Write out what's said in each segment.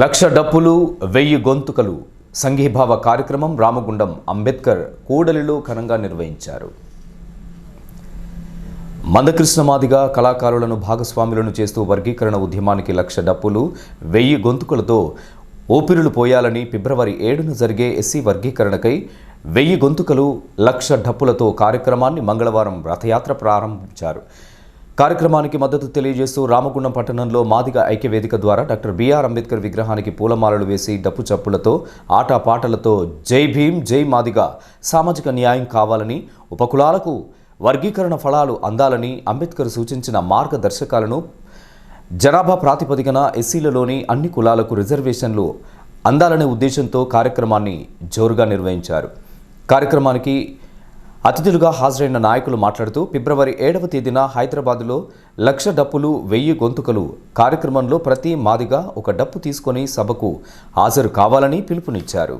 లక్ష డప్పులు 1000 గొంతుకలు సంఘీభావ కార్యక్రమం రామగుండం అంబేద్కర్ కూడలిలో ఘనంగా నిర్వహించారు. మందకృష్ణ మాదిగ కళాకారులను భాగస్వాములను చేస్తూ వర్గీకరణ ఉద్యమానికి లక్ష డప్పులు 1000 గొంతుకలతో ఊపిరులు పోయాలని ఫిబ్రవరి 7న జరిగే ఎస్సీ వర్గీకరణకై 1000 గొంతుకలు లక్ష డప్పులతో కార్యక్రమాన్ని మంగళవారం రథయాత్ర ప్రారంభించారు. కార్యక్రమానికి మద్దతు తెలియజేస్తూ రామగుండం పట్టణంలో మాదిగ ఐక్యవేదిక ద్వారా డాక్టర్ బిఆర్ అంబేద్కర్ విగ్రహానికి పూలమాలలు వేసి డప్పు చప్పులతో ఆటపాటలతో జై భీమ్ జై మాదిగ సామాజిక న్యాయం కావాలని ఉపకులాలకు వర్గీకరణ ఫలాలు అందాలని అంబేద్కర్ సూచించిన మార్గదర్శకాలను జనాభా ప్రాతిపదికన ఎస్సీలలోని అన్ని కులాలకు రిజర్వేషన్లు అందాలనే ఉద్దేశంతో కార్యక్రమాన్ని జోరుగా నిర్వహించారు. కార్యక్రమానికి అతిథులుగా హాజరైన నాయకులు మాట్లాడుతూ ఫిబ్రవరి 7వ తేదీన హైదరాబాద్లో లక్ష డప్పులు 1000 గొంతుకలు కార్యక్రమంలో ప్రతి మాదిగా ఒక డప్పు తీసుకొని సభకు హాజరు కావాలని పిలుపునిచ్చారు.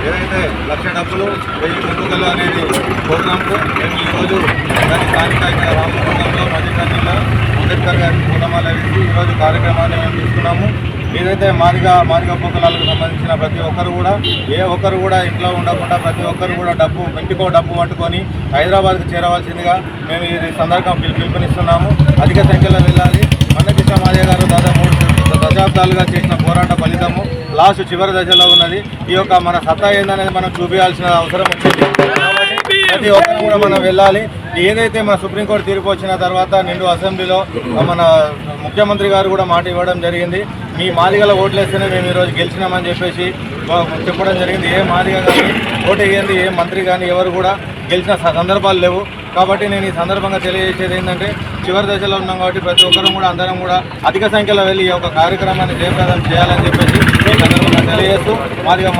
ఏదైతే లక్ష డప్పులు 1000 గొంతుకలు అనేది ప్రోగ్రాంకు మేము ఈరోజు రామగుండంలో మధ్యకాలంలో అంబేద్కర్ గారికి పూలమాల వేసి ఈరోజు కార్యక్రమాన్ని మేము తీసుకున్నాము. ఏదైతే మాదిగ ఉపకులాలకు సంబంధించిన ప్రతి ఒక్కరు కూడా ఇంట్లో ఉండకుండా ప్రతి ఒక్కరు కూడా ఇంటికో డప్పు పట్టుకొని హైదరాబాద్కు చేరవలసిందిగా మేము ఈ సందర్భం పిలుపునిస్తున్నాము. అధిక సంఖ్యలో వెళ్ళాలి. మందకృష్ణ మాదిగ గారు దాదాపు 3 దశాబ్దాలుగా చేసిన పోరాట ఫలితము లాస్ట్ చివరి దశలో ఉన్నది. ఈ యొక్క మన సత్తా ఏందనేది మనం చూపించాల్సిన అవసరం వచ్చింది. ప్రతి ఒక్కరు కూడా మనం వెళ్ళాలి. ఏదైతే మన సుప్రీంకోర్టు తీర్పు వచ్చిన తర్వాత నిండు అసెంబ్లీలో మన ముఖ్యమంత్రి గారు కూడా మాట ఇవ్వడం జరిగింది. మీ మాదిగల ఓట్లేస్తేనే మేము ఈరోజు గెలిచినామని చెప్పేసి చెప్పడం జరిగింది. ఏ మాదిగ కానీ ఓటు వేయండి, ఏ మంత్రి కానీ ఎవరు కూడా గెలిచిన సందర్భాలు లేవు. కాబట్టి నేను ఈ సందర్భంగా తెలియజేసేది ఏంటంటే చివరి దశలో ఉన్నాం కాబట్టి ప్రతి ఒక్కరు కూడా అందరం కూడా అధిక సంఖ్యలో వెళ్ళి ఈ యొక్క కార్యక్రమాన్ని జయప్రదం చేయాలని చెప్పేసి ఈ సందర్భంగా తెలియజేస్తూ మాదిగ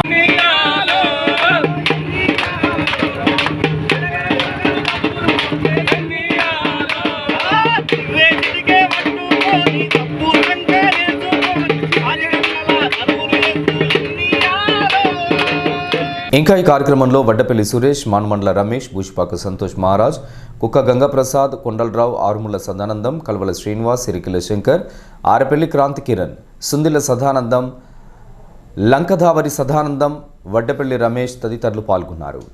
ఇంకా ఈ కార్యక్రమంలో వడ్డపల్లి సురేష్, మాన్మండ్ల రమేష్, భూషపాక సంతోష్ మహారాజ్, కుక్క గంగాప్రసాద్, కొండలరావు, ఆరుముల సదానందం, కల్వల శ్రీనివాస్, సిరికిల శంకర్, ఆరపల్లి క్రాంతి కిరణ్, సుందిల సదానందం, లంకధావరి సదానందం, వడ్డపల్లి రమేష్ తదితరులు పాల్గొన్నారు.